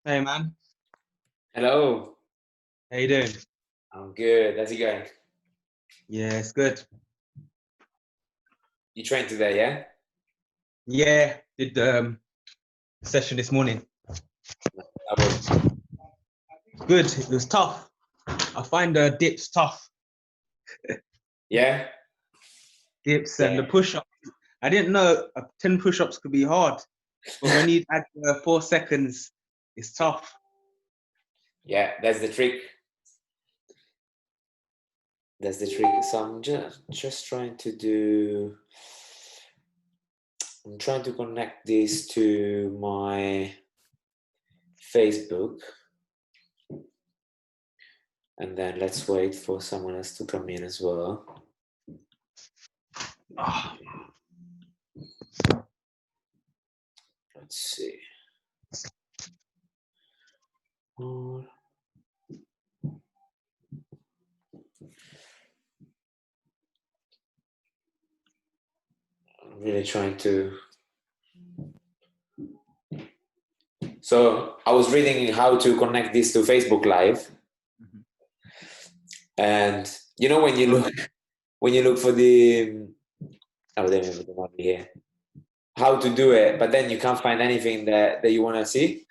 Hey man, Hello, how you doing? I'm good. How's it going? Yeah, it's good. You trained today, yeah? Yeah, did session this morning. I was. Good. It was tough. I find the dips tough. Yeah? Dips and the Yeah. push-ups. I didn't know 10 push-ups could be hard, but when you add 4 seconds, it's tough. Yeah, that's the trick. That's the trick. So I'm just trying to do. I'm trying to connect this to my Facebook, and then let's wait for someone else to come in as well. Ah, Let's see. Oh, I'm really trying to. So I was reading how to connect this to Facebook Live, mhm. and you know when you look for the oh, let me put the one here. How to do it, but then you can't find anything that you want to see.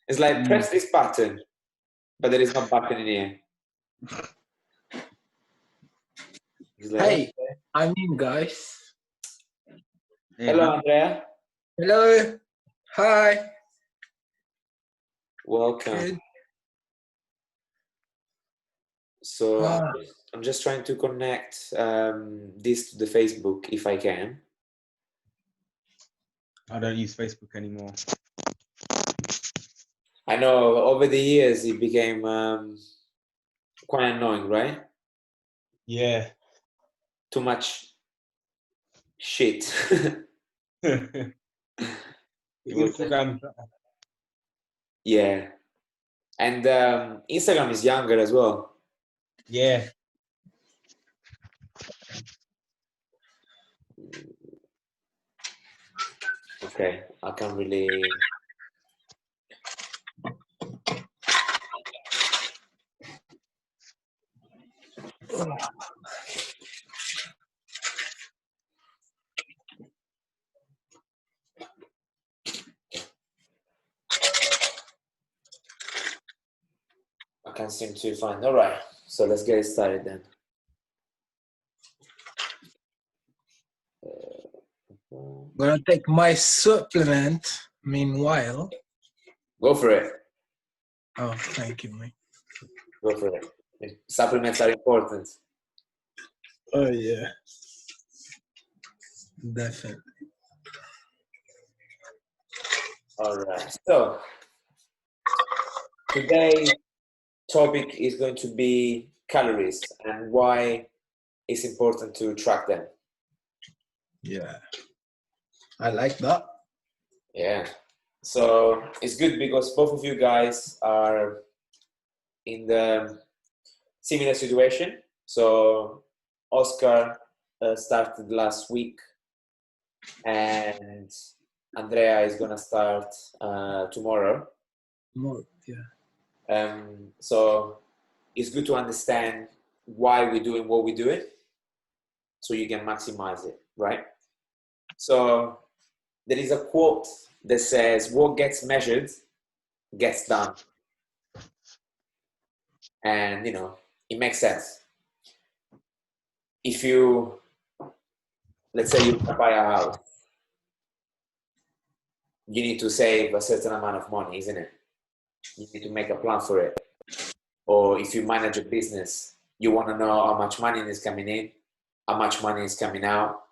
It's like Mm. press this button, but there is no button in here. It's like, Hey, okay. I'm in, guys. Hey Hello, man. Andrea. Hello. Hi. Welcome. Good. So Ah, I'm just trying to connect this to the Facebook if I can. I don't use Facebook anymore. I know over the years it became quite annoying, right? Yeah. Too much shit. The It was Instagram. yeah, and Instagram is younger as well. Yeah. Okay, I can't really. I can't seem to find. All right, so let's get it started then. gonna take my supplement meanwhile. Go for it. Oh, thank you, mate. Go for it. Supplements are important. Oh, yeah. Definitely. All right. So today's topic is going to be calories and why it's important to track them. Yeah. I like that. Yeah. So it's good because both of you guys are in the similar situation. So Oscar started last week, and Andrea is gonna start tomorrow. More, yeah. So it's good to understand why we're doing what we're doing, so you can maximize it, right? So there is a quote that says, "What gets measured gets done," and it makes sense. If you, let's say, you want to buy a house, you need to save a certain amount of money, isn't it? You need to make a plan for it. Or if you manage a business, you want to know how much money is coming in, how much money is coming out.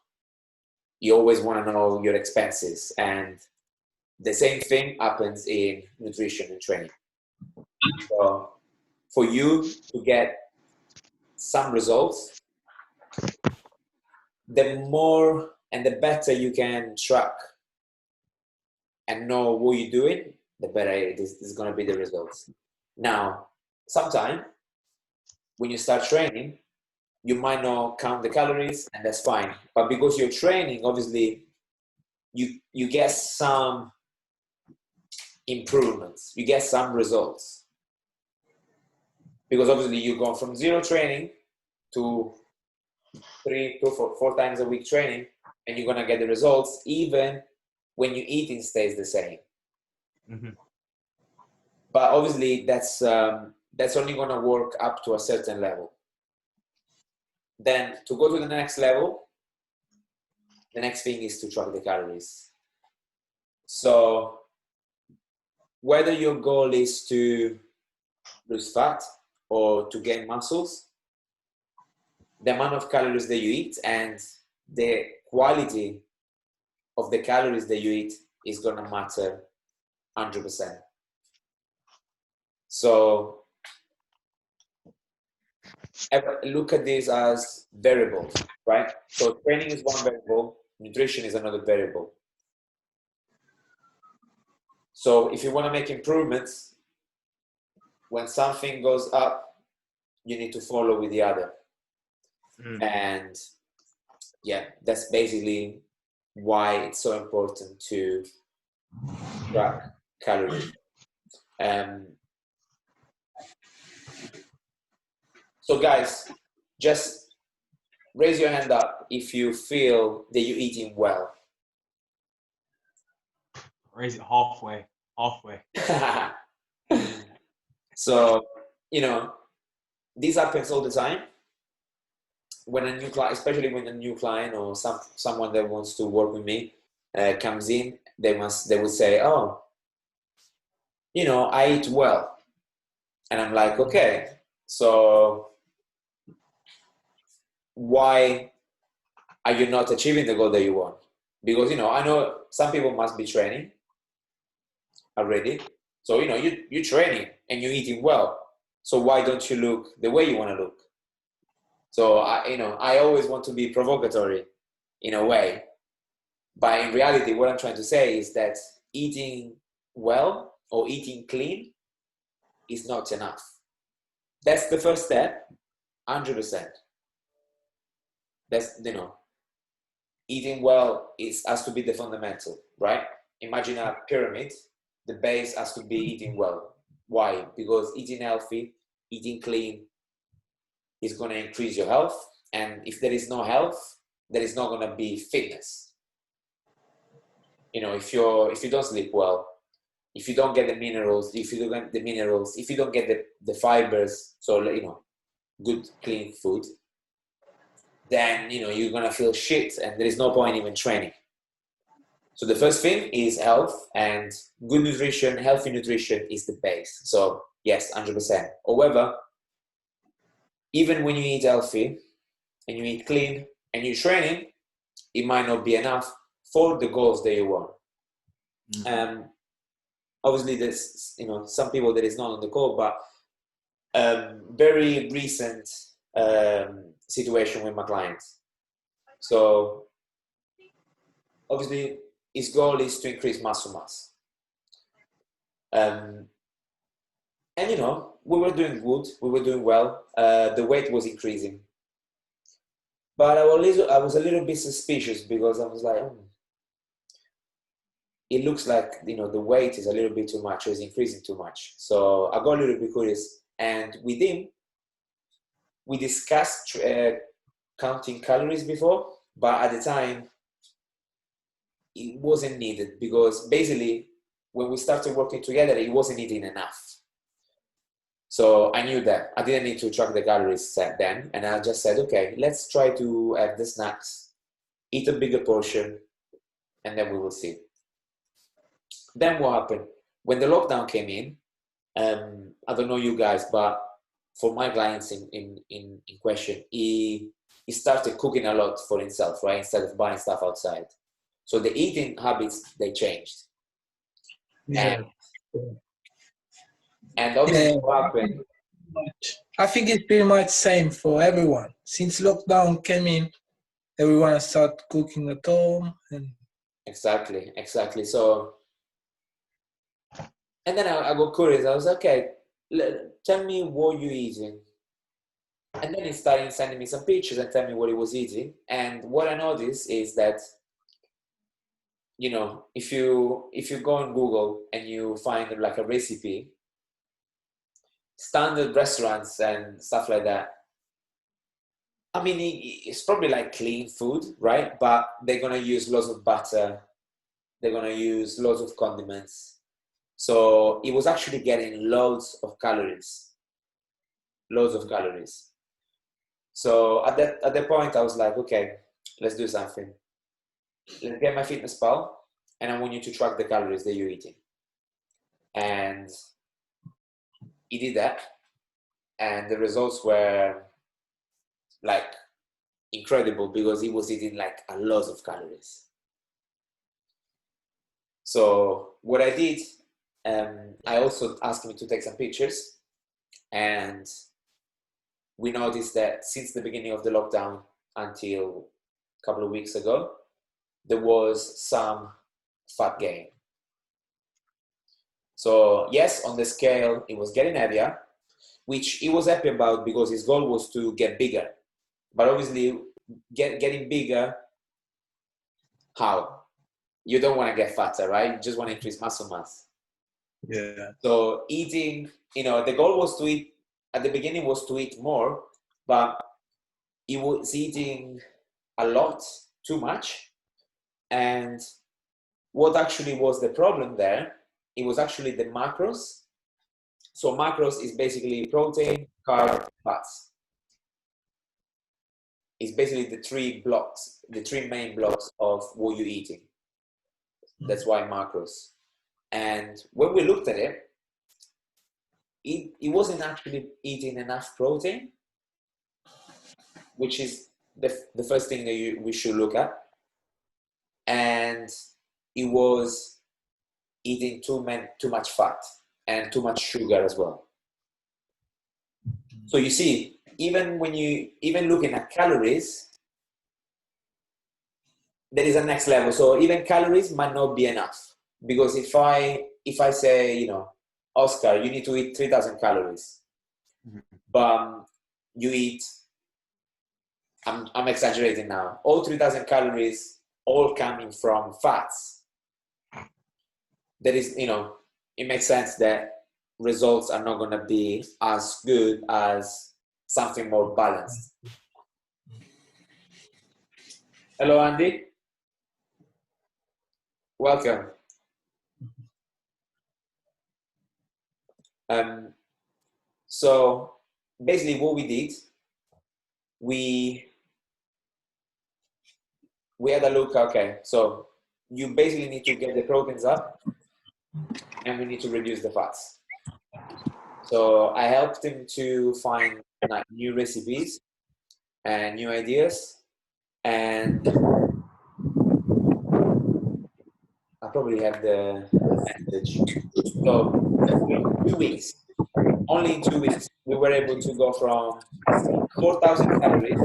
You always want to know your expenses. And the same thing happens in nutrition and training. So for you to get some results, the more and the better you can track and know what you're doing, the better this is going to be the results. Now, sometimes when you start training, you might not count the calories, and that's fine. But because you're training, obviously, you get some improvements. You get some results. Because obviously you go from 0 training to 3 to 4 times a week training, and you're gonna get the results even when your eating stays the same. Mm-hmm. But obviously that's only gonna work up to a certain level. Then to go to the next level, the next thing is to track the calories. So whether your goal is to lose fat or to gain muscles, the amount of calories that you eat and the quality of the calories that you eat is going to matter 100%. So look at this as variables, right? So training is one variable, nutrition is another variable. So if you want to make improvements, when something goes up, you need to follow with the other. And yeah, that's basically why it's so important to track calories. So guys, just raise your hand up if you feel that you're eating well. Raise it halfway. So, you know, this happens all the time. When a new client, especially when a new client or someone that wants to work with me comes in, they would say, "Oh, you know, I eat well," and I'm like, "Okay, so why are you not achieving the goal that you want?" Because I know some people must be training already, so you're training and you're eating well. So why don't you look the way you want to look? So I always want to be provocatory in a way, but in reality, what I'm trying to say is that eating well or eating clean is not enough. That's the first step, 100%. That's eating well has to be the fundamental, right? Imagine a pyramid. The base has to be eating well. Why? Because eating healthy, eating clean is going to increase your health. And if there is no health, there is not going to be fitness. If you don't sleep well, if you don't get the minerals, if you don't get the fibers, so good clean food, then you're gonna feel shit, and there is no point even training. So the first thing is health, and good nutrition, healthy nutrition is the base. So yes, 100%. However, even when you eat healthy and you eat clean and you're training, it might not be enough for the goals that you want. Obviously, there's some people that is not on the call, but very recent situation with my clients. So obviously, his goal is to increase muscle mass. And we were doing good, we were doing well. The weight was increasing, but I was a little bit suspicious because I was like, it looks like the weight is a little bit too much, or is increasing too much. So I got a little bit curious, and with him, we discussed counting calories before, but at the time, it wasn't needed, because basically when we started working together, it wasn't eating enough. So I knew that I didn't need to track the calories then, and I just said, okay, let's try to have the snacks, eat a bigger portion, and then we will see. Then what happened? When the lockdown came in, I don't know you guys, but for my clients in question, he started cooking a lot for himself, right? Instead of buying stuff outside. So the eating habits, they changed. Yeah. And obviously what happened? I think it's pretty much same for everyone. Since lockdown came in, everyone started cooking at home. And Exactly. So, and then I got curious. I was like, okay, tell me what you're eating. And then he started sending me some pictures and telling me what he was eating. And what I noticed is that you know, if you go on Google and you find like a recipe, standard restaurants and stuff like that, I mean, it's probably like clean food, right? But they're gonna use lots of butter, they're gonna use lots of condiments. So it was actually getting loads of calories, loads of calories. So at that point, I was like, okay, let's do something. Let's get my fitness pal, and I want you to track the calories that you're eating. And he did that, and the results were like incredible because he was eating like a lot of calories. So what I did, I also asked him to take some pictures, and we noticed that since the beginning of the lockdown until a couple of weeks ago, there was some fat gain. So yes, on the scale, it was getting heavier, which he was happy about because his goal was to get bigger. But obviously, getting bigger, how? You don't want to get fatter, right? You just want to increase muscle mass. Yeah. So eating, you know, the goal was to eat, at the beginning was to eat more, but he was eating a lot, too much. And what actually was the problem there, it was actually the macros. So macros is basically protein, carb, fats. It's basically the three blocks, the three main blocks of what you're eating. That's why macros. And when we looked at it, he wasn't actually eating enough protein, which is the first thing that we should look at. And he was eating too much fat and too much sugar as well. So you see, even looking at calories, there is a next level. So even calories might not be enough, because if I say, you know, Oscar, you need to eat 3,000 calories, but you eat, I'm exaggerating now, all 3,000 calories, all coming from fats. That is, you know, it makes sense that results are not going to be as good as something more balanced. Hello, Andy. Welcome. So basically what we did, we had a look, okay, so you basically need to get the proteins up and we need to reduce the fats. So I helped him to find like new recipes and new ideas, and I probably have the message. So in 2 weeks, only in 2 weeks, we were able to go from 4,000 calories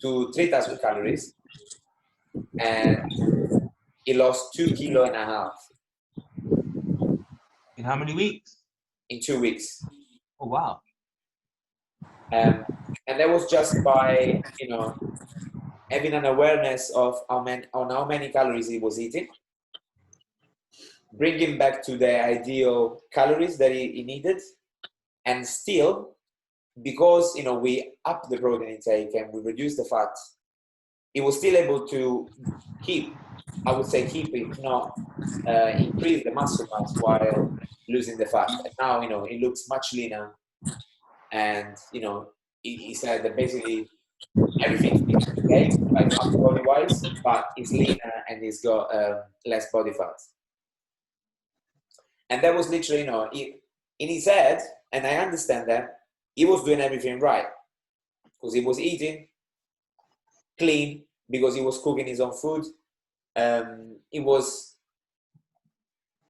to 3,000 calories, and he lost 2.5 kilos. In how many weeks? In 2 weeks. Oh wow. And that was just by, you know, having an awareness of how many calories he was eating, bring him back to the ideal calories that he needed, and still, because, you know, we upped the protein intake and we reduced the fat, he was still able to keep, I would say keep, if not increase the muscle mass while losing the fat. And now, you know, he looks much leaner, and, you know, he said that basically everything is okay, like upper body wise, but he's leaner and he's got less body fat. And that was literally, you know, in his head, and I understand that, he was doing everything right because he was eating clean, because he was cooking his own food. He was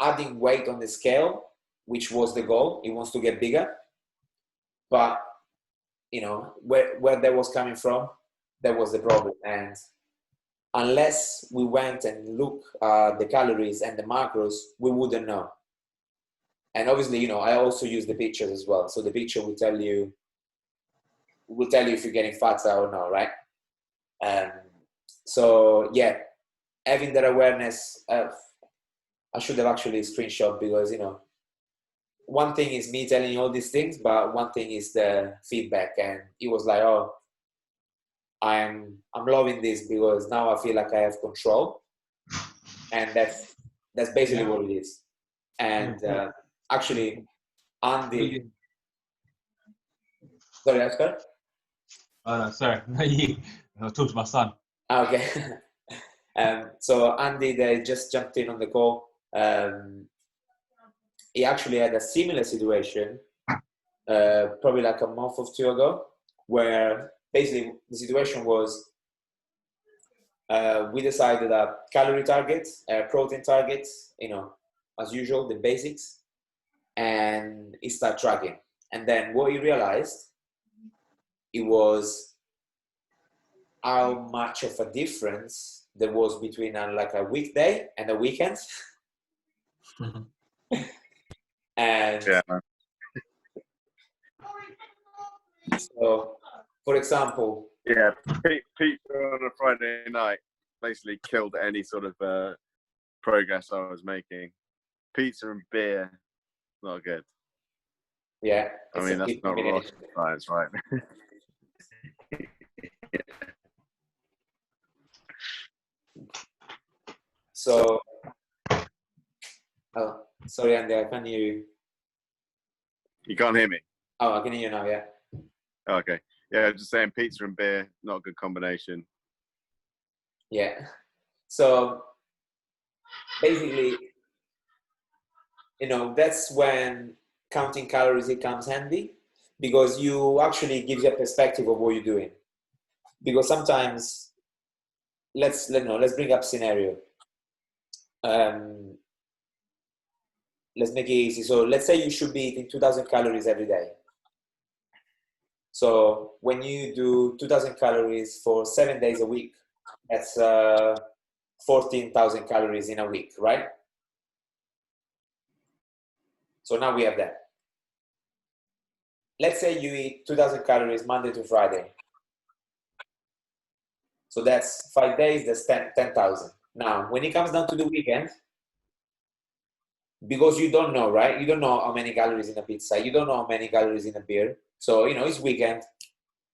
adding weight on the scale, which was the goal. He wants to get bigger. But, you know, where that was coming from, that was the problem. And unless we went and looked at the calories and the macros, we wouldn't know. And obviously, you know, I also use the pictures as well. So the picture will tell you if you're getting fatter or not, right? So yeah, having that awareness, I should have actually screenshot, because one thing is me telling you all these things, but one thing is the feedback. And it was like, oh, I'm loving this because now I feel like I have control, and that's basically what it is. And actually, Andy, sorry, Oscar. Oh no, sorry, you. I'll talk to my son. Okay. So Andy, they just jumped in on the call. He actually had a similar situation, probably like a month or two ago, where basically the situation was, we decided that calorie targets, protein targets, as usual, the basics, and he started tracking. And then what he realized, it was how much of a difference there was between like a weekday and a weekend. And yeah. So, for example, Yeah, pizza on a Friday night basically killed any sort of progress I was making. Pizza and beer, not good. yeah, I mean, that's not rocket science, right? So, oh, sorry, Andy, I can't hear you. You can't hear me? Oh, I can hear you now, yeah. Okay. Yeah, just saying pizza and beer, not a good combination. Yeah. So, basically, that's when counting calories, it comes handy, because you actually gives you a perspective of what you're doing. Because sometimes, let's bring up scenario. Let's make it easy. So let's say you should be eating 2,000 calories every day. So when you do 2,000 calories for 7 days a week, that's 14,000 calories in a week, right? So now we have that. Let's say you eat 2,000 calories Monday to Friday. So that's 5 days, that's 10,000. Now, when it comes down to the weekend, because you don't know, right? You don't know how many calories in a pizza. You don't know how many calories in a beer. So, it's weekend.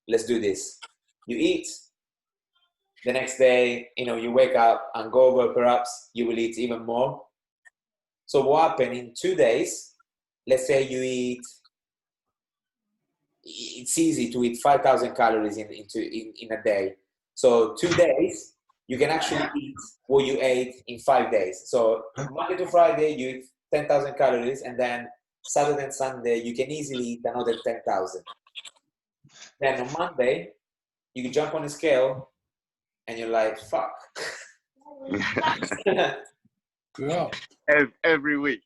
Let's do this. You eat. The next day, you wake up and go over, perhaps you will eat even more. So what happened in 2 days? Let's say you eat, it's easy to eat 5,000 calories in a day. So 2 days, you can actually eat what you ate in 5 days. So Monday to Friday, you eat 10,000 calories, and then Saturday and Sunday, you can easily eat another 10,000. Then on Monday, you can jump on a scale, and you're like, fuck. Yeah. Every week.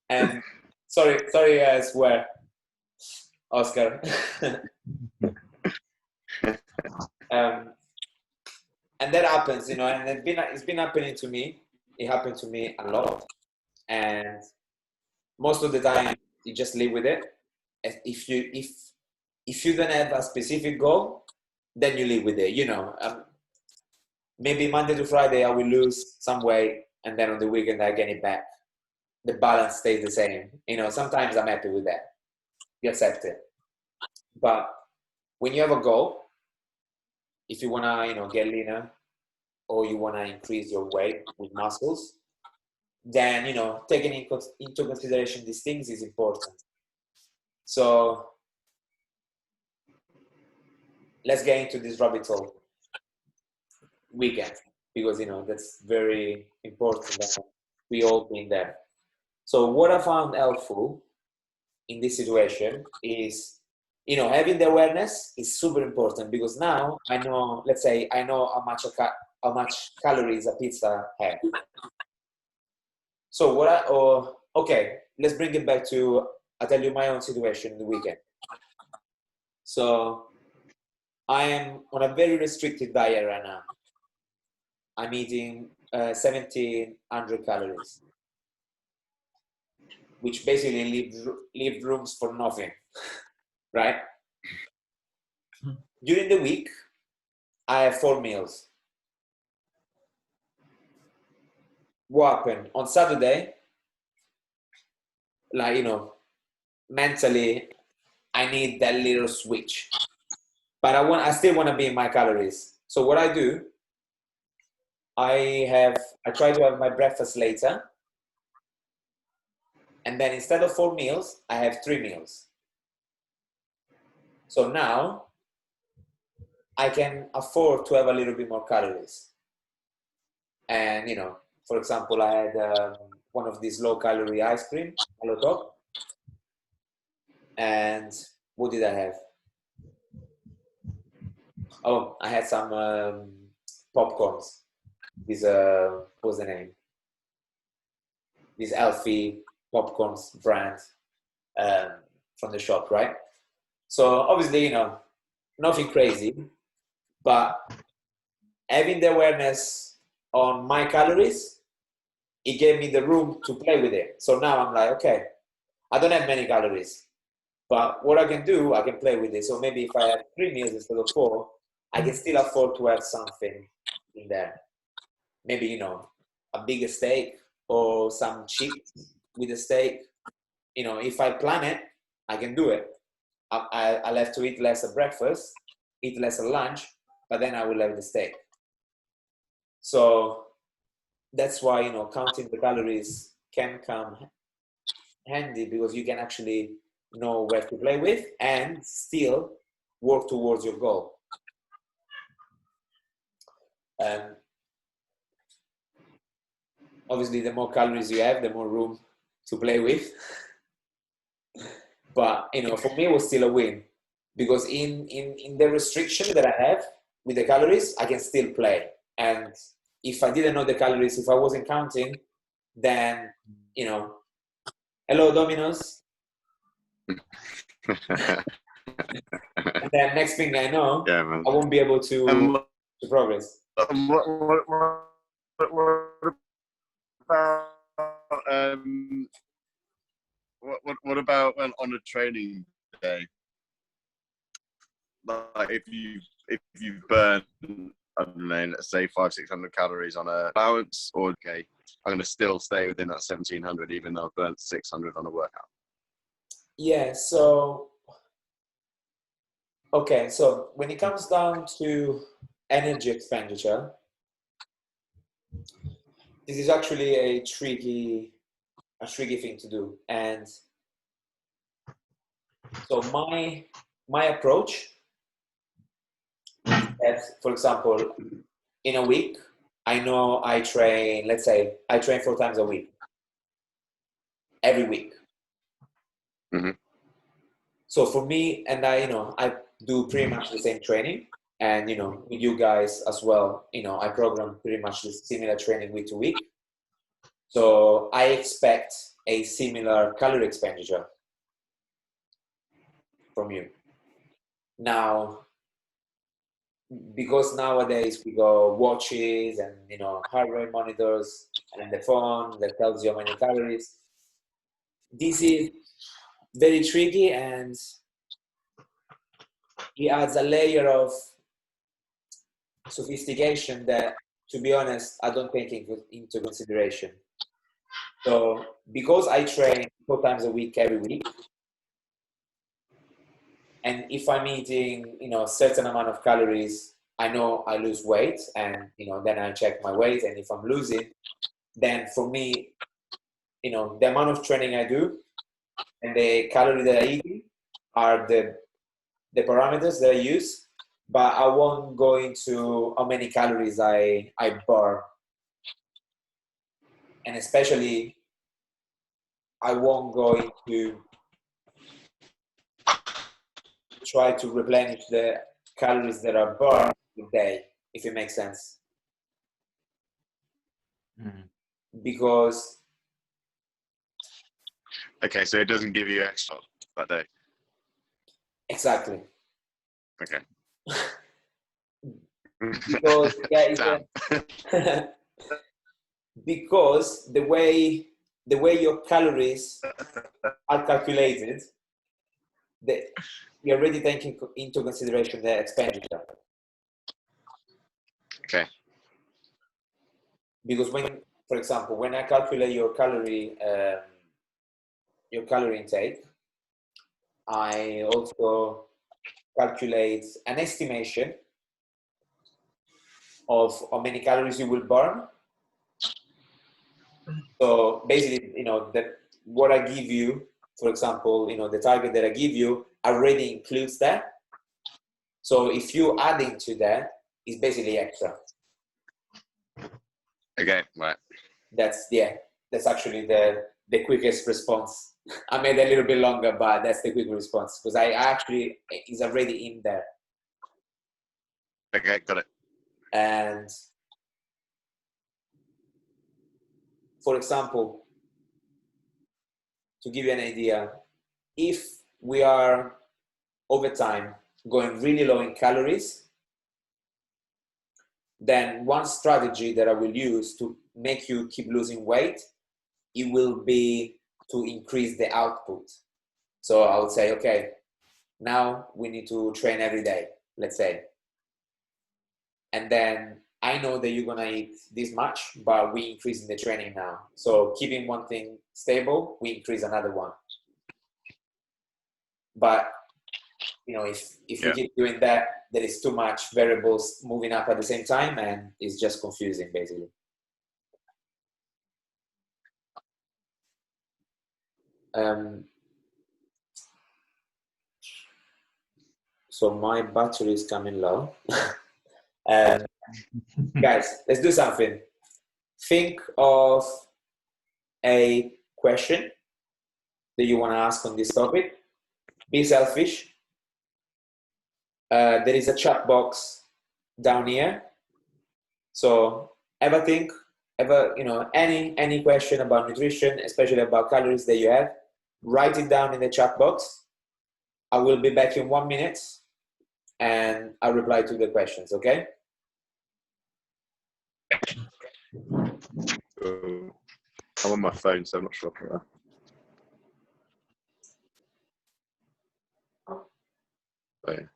And sorry, I swear, Oscar. And that happens, and it's been happening to me. It happened to me a lot, and most of the time you just live with it. If you don't have a specific goal, then you live with it. Maybe Monday to Friday I will lose some weight, and then on the weekend I get it back. The balance stays the same. Sometimes I'm happy with that. You accept it. But when you have a goal, if you wanna, get leaner, or you wanna increase your weight with muscles, then taking into consideration these things is important. So let's get into this rabbit hole. Weekend, because that's very important that we all been there. So what I found helpful in this situation is, having the awareness is super important, because now I know, let's say I know how much calories a pizza has. So okay, let's bring it back to, I'll tell you my own situation in the weekend. So I am on a very restricted diet right now. I'm eating 1,700 calories, which basically leave rooms for nothing, right? During the week, I have 4 meals. What happened on Saturday? Like, you know, mentally, I need that little switch, but I still want to be in my calories. So what I do, I try to have my breakfast later, and then instead of 4 meals, I have 3 meals. So now I can afford to have a little bit more calories. And, you know, for example, I had one of these low-calorie ice cream, Hello Top. And what did I have? Oh, I had some popcorns. These, what's the name? These Alfie popcorns brand from the shop, right? So obviously, you know, nothing crazy, but having the awareness on my calories, it gave me the room to play with it. So now I'm like, okay, I don't have many calories, but what I can do, I can play with it. So maybe if I have 3 meals instead of 4, I can still afford to have something in there. Maybe, you know, a bigger steak or some chips with a steak. You know, if I plan it, I can do it. I'll have to eat less at breakfast, eat less at lunch, but then I will have the steak. So that's why, you know, counting the calories can come handy, because you can actually know where to play with and still work towards your goal. Obviously, the more calories you have, the more room to play with. But, you know, for me, it was still a win, because in the restriction that I have with the calories, I can still play. And if I didn't know the calories, if I wasn't counting, then, you know, hello, Domino's. And then next thing I know, Yeah, man. I won't be able to progress. What about on a training day? Like if you burn, I don't know, let's say 500-600 calories on a balance, or okay, I'm gonna still stay within that 1700 even though I've burnt 600 on a workout. Yeah, so okay, so when it comes down to energy expenditure, this is actually a tricky thing to do. And so my approach is that, for example, in a week, I know I train, let's say I train 4 times a week, every week. Mm-hmm. So for me, and I, you know, I do pretty much the same training, and, you know, with you guys as well, you know, I program pretty much the similar training week to week. So I expect a similar calorie expenditure from you. Now, because nowadays we got watches and, you know, heart rate monitors and the phone that tells you how many calories, this is very tricky, and it adds a layer of sophistication that, to be honest, I don't take into consideration. So because I train 4 times a week, every week, and if I'm eating, you know, a certain amount of calories, I know I lose weight, and, you know, then I check my weight, and if I'm losing, then for me, you know, the amount of training I do and the calorie that I eat are the parameters that I use, but I won't go into how many calories I burn. And especially, I won't go into try to replenish the calories that are burned a day, if it makes sense. Mm. Because Okay, so it doesn't give you extra that day. exactly. Okay. Because because the way your calories are calculated, you're already taking into consideration the expenditure. Okay. Because when, for example, when I calculate your calorie intake, I also calculate an estimation of how many calories you will burn. So basically, you know, that what I give you, for example, you know, the target that I give you already includes that. So if you adding to that, it's basically extra. Okay, right. That's actually the quickest response. I made a little bit longer, but that's the quick response because I actually is already in there. Okay, got it. And for example, to give you an idea, if we are over time going really low in calories, then one strategy that I will use to make you keep losing weight, it will be to increase the output. So I would say, okay, now we need to train every day, let's say. And then I know that you're gonna eat this much, but we increase in the training now. So keeping one thing stable, we increase another one. But you know, if you keep doing that, there is too much variables moving up at the same time, and it's just confusing, basically. So my battery is coming low. Guys, let's do something. Think of a question that you want to ask on this topic. Be selfish. There is a chat box down here. So ever think, you know, any question about nutrition, especially about calories that you have, write it down in the chat box. I will be back in 1 minute and I'll reply to the questions, okay? I'm on my phone, so I'm not sure. Oh, yeah.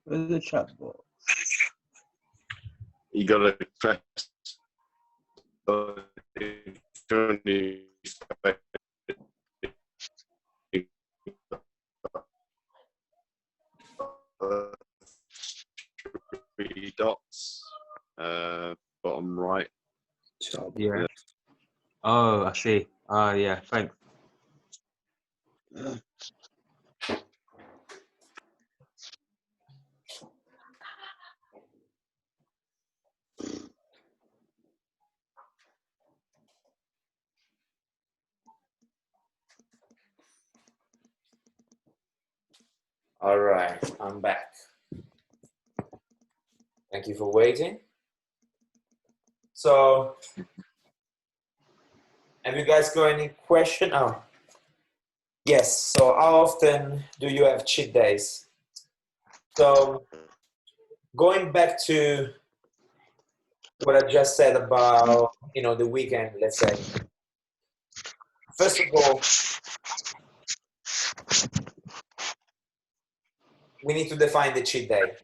Where's the chat box? You gotta press three dots, bottom right. Yeah. Oh, I see. Yeah, thanks. All right, I'm back. Thank you for waiting. So, have you guys got any question? Oh, yes. So, how often do you have cheat days? So, going back to what I just said about, you know, the weekend, let's say. First of all, we need to define the cheat day.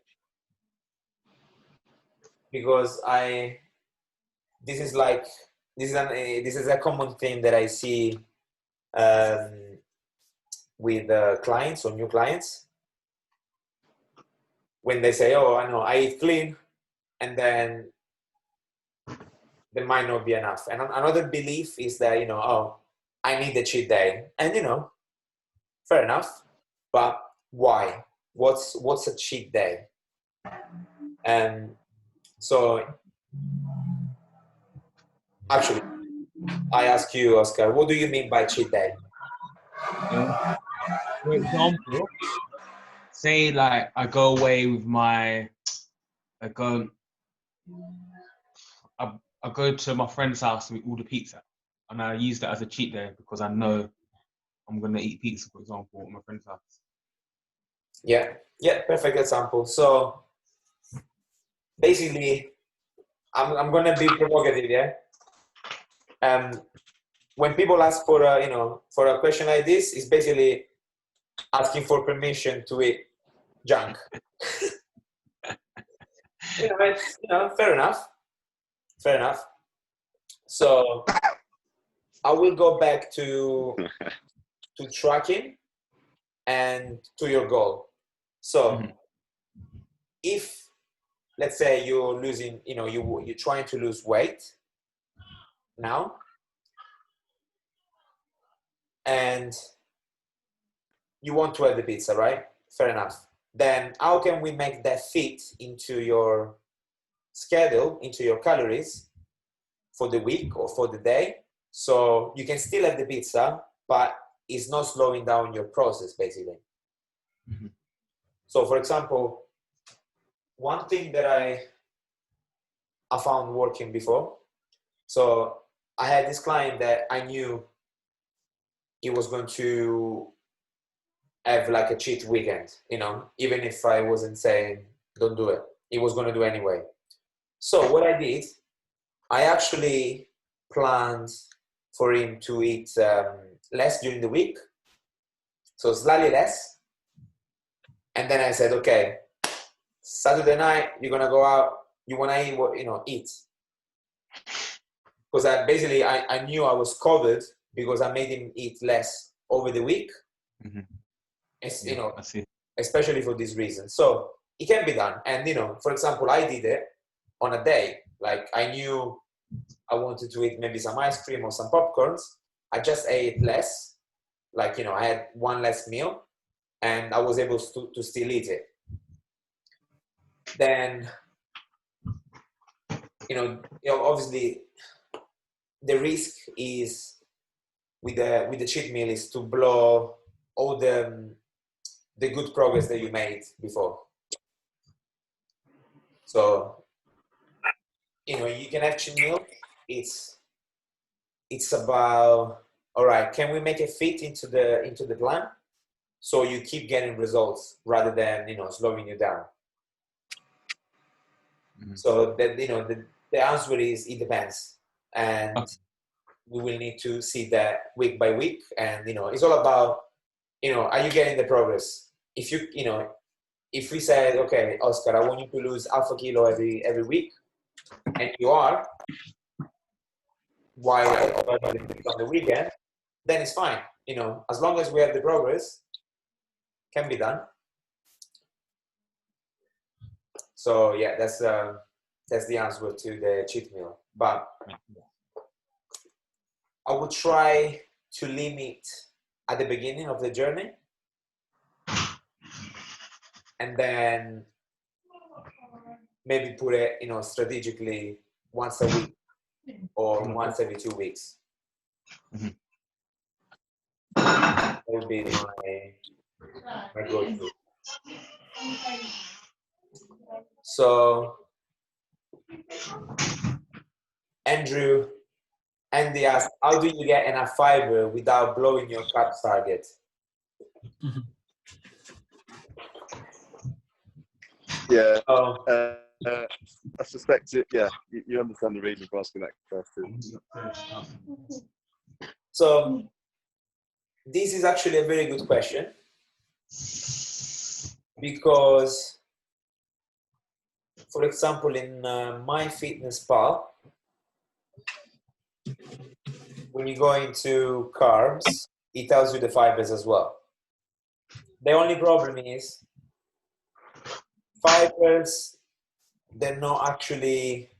Because this is a common thing that I see with clients or new clients when they say, "Oh, I know I eat clean," and then there might not be enough. And another belief is that, you know, oh, I need a cheat day, and you know, fair enough, but why? What's a cheat day? And so, actually, I ask you, Oscar, what do you mean by cheat day? For example, say like I go away with I go to my friend's house and we order pizza, and I use that as a cheat day because I know I'm gonna eat pizza, for example, at my friend's house. Yeah, perfect example. So basically, I'm gonna be provocative, yeah. When people ask for a question like this, it's basically asking for permission to eat junk. It's, fair enough. Fair enough. So I will go back to tracking and to your goal. So if, let's say you're losing, you're trying to lose weight now, and you want to have the pizza, right? Fair enough. Then how can we make that fit into your schedule, into your calories for the week or for the day? So you can still have the pizza, but it's not slowing down your process, basically. So for example, one thing that I found working before, so I had this client that I knew he was going to have like a cheat weekend, even if I wasn't saying don't do it, he was going to do anyway. So what I did, I actually planned for him to eat less during the week, so slightly less. And then I said, okay, Saturday night, you're going to go out, you want to eat what, eat. Because I knew I was covered because I made him eat less over the week. I see. Especially for this reason. So it can be done. And, for example, I did it on a day. Like I knew I wanted to eat maybe some ice cream or some popcorns. I just ate less. Like, I had one less meal and I was able to still eat it. Then, obviously the risk is with the cheat meal is to blow all the good progress that you made before. So, you can have cheat meal. It's about, all right, can we make it fit into the plan so you keep getting results rather than slowing you down. So that the answer is it depends, and we will need to see that week by week. And it's all about are you getting the progress? If you if we said, okay, Oscar, I want you to lose half a kilo every week, and you are, while on the weekend, then it's fine. As long as we have the progress, can be done. So yeah, that's the answer to the cheat meal. But I would try to limit at the beginning of the journey, and then maybe put it, strategically once a week or once every 2 weeks. That would be my go-to. So, Andy asked, how do you get enough fiber without blowing your carbs target? Yeah. I suspect it. Yeah, you understand the reason for asking that question. So this is actually a very good question, because, for example, in MyFitnessPal, when you go into carbs, it tells you the fibers as well. The only problem is fibers, they don't actually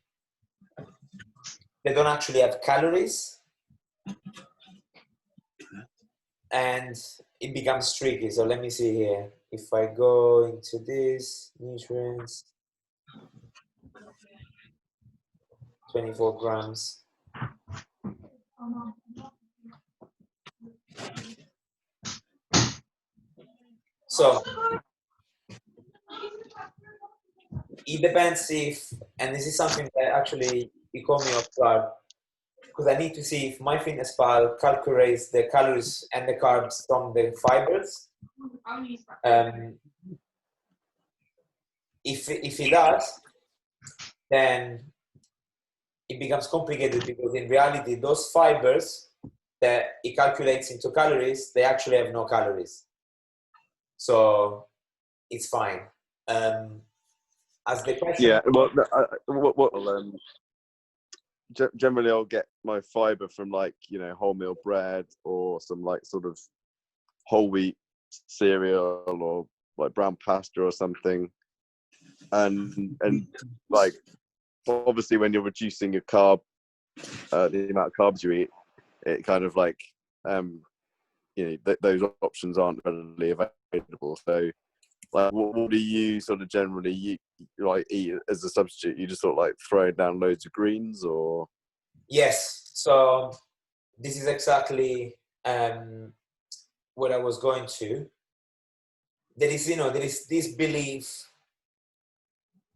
have calories, and it becomes tricky. So let me see here. If I go into this, nutrients, 24 grams. So it depends if, and this is something that actually you call me off guard, because I need to see if MyFitnessPal calculates the calories and the carbs from the fibers. If it does, then it becomes complicated, because in reality, those fibers that it calculates into calories, they actually have no calories. so it's fine. As the question, Yeah, well, generally I'll get my fiber from like, you know, wholemeal bread or some like sort of whole wheat cereal or like brown pasta or something. And like, obviously when you're reducing your the amount of carbs you eat, it kind of like, you know, those options aren't readily available. So like, what do you sort of generally like eat as a substitute? You just sort of like throwing down loads of greens, or? yes. So this is exactly what I was going to. There is, you know, there is this belief,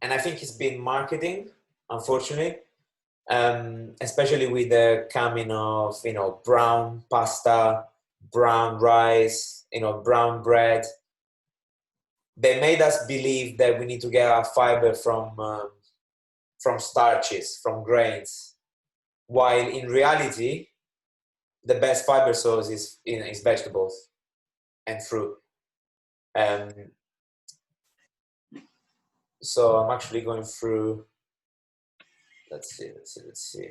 and I think it's been marketing, unfortunately, especially with the coming of, you know, brown pasta, brown rice, you know, brown bread. They made us believe that we need to get our fiber from starches, from grains, while in reality, the best fiber source is vegetables and fruit. So I'm actually going through. Let's see.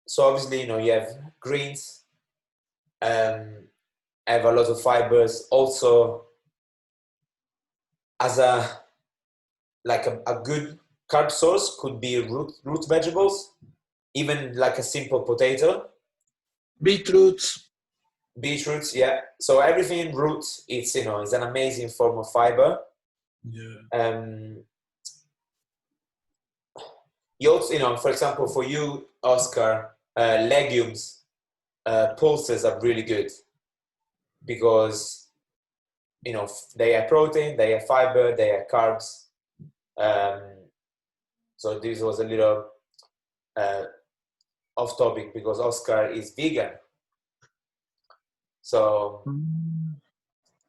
So obviously, you know, you have greens, have a lot of fibers. Also, as a good carb source could be root vegetables, even like a simple potato. Beetroots. Beetroots, yeah. So everything in roots, it's, you know, it's an amazing form of fiber. Yeah. You also, you know, for example, for you, Oscar, legumes, pulses are really good because, you know, they have protein, they have fiber, they have carbs. So this was a little off topic because Oscar is vegan. So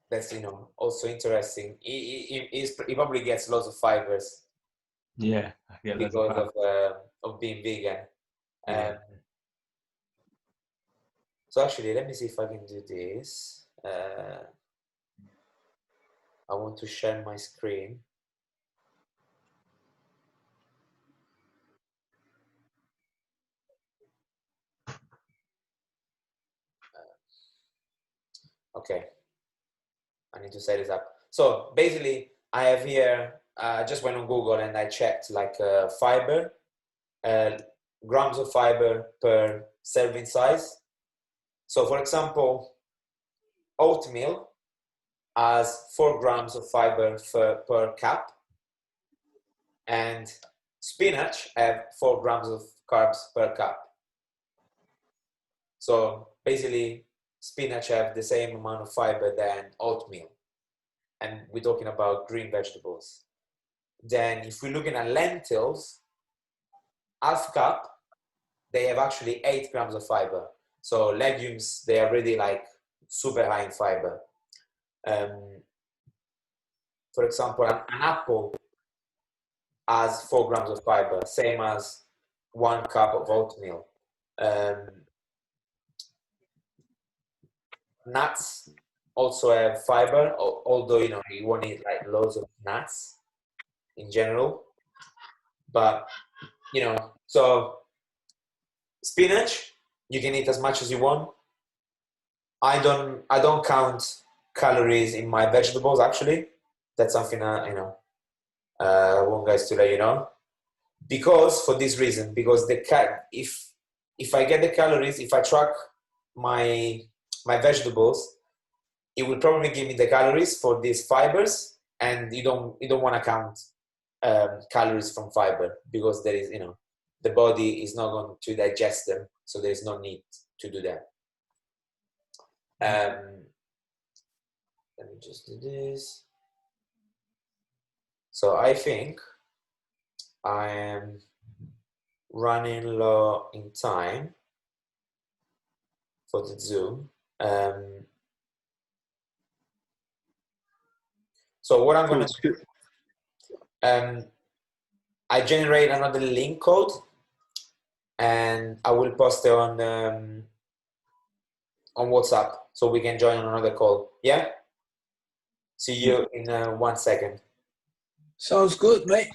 that's, you know, also interesting. He probably gets lots of fibers. Yeah, because of being vegan. Yeah. So actually, let me see if I can do this. I want to share my screen. Okay, I need to set this up. So basically, I have here, I just went on Google and I checked like fiber, grams of fiber per serving size. So for example, oatmeal has 4 grams of fiber per cup, and spinach have 4 grams of carbs per cup. So basically, spinach have the same amount of fiber than oatmeal. And we're talking about green vegetables. Then if we're looking at lentils, half cup, they have actually 8 grams of fiber. So legumes, they are really like super high in fiber. For example, an apple has 4 grams of fiber, same as 1 cup of oatmeal. Nuts also have fiber, although, you know, you won't eat like loads of nuts in general. But, you know, so spinach, you can eat as much as you want. I don't count calories in my vegetables, actually. That's something you know, I want guys to let you know. Because for this reason, because if I get the calories, if I track my vegetables, it will probably give me the calories for these fibers, and you don't want to count calories from fiber because there is, you know, the body is not going to digest them, so there is no need to do that. Let me just do this. So I think I am running low in time for the Zoom. So what I'm going to do, I generate another link code and I will post it on on WhatsApp so we can join on another call. Yeah. See you in 1 second. Sounds good, mate.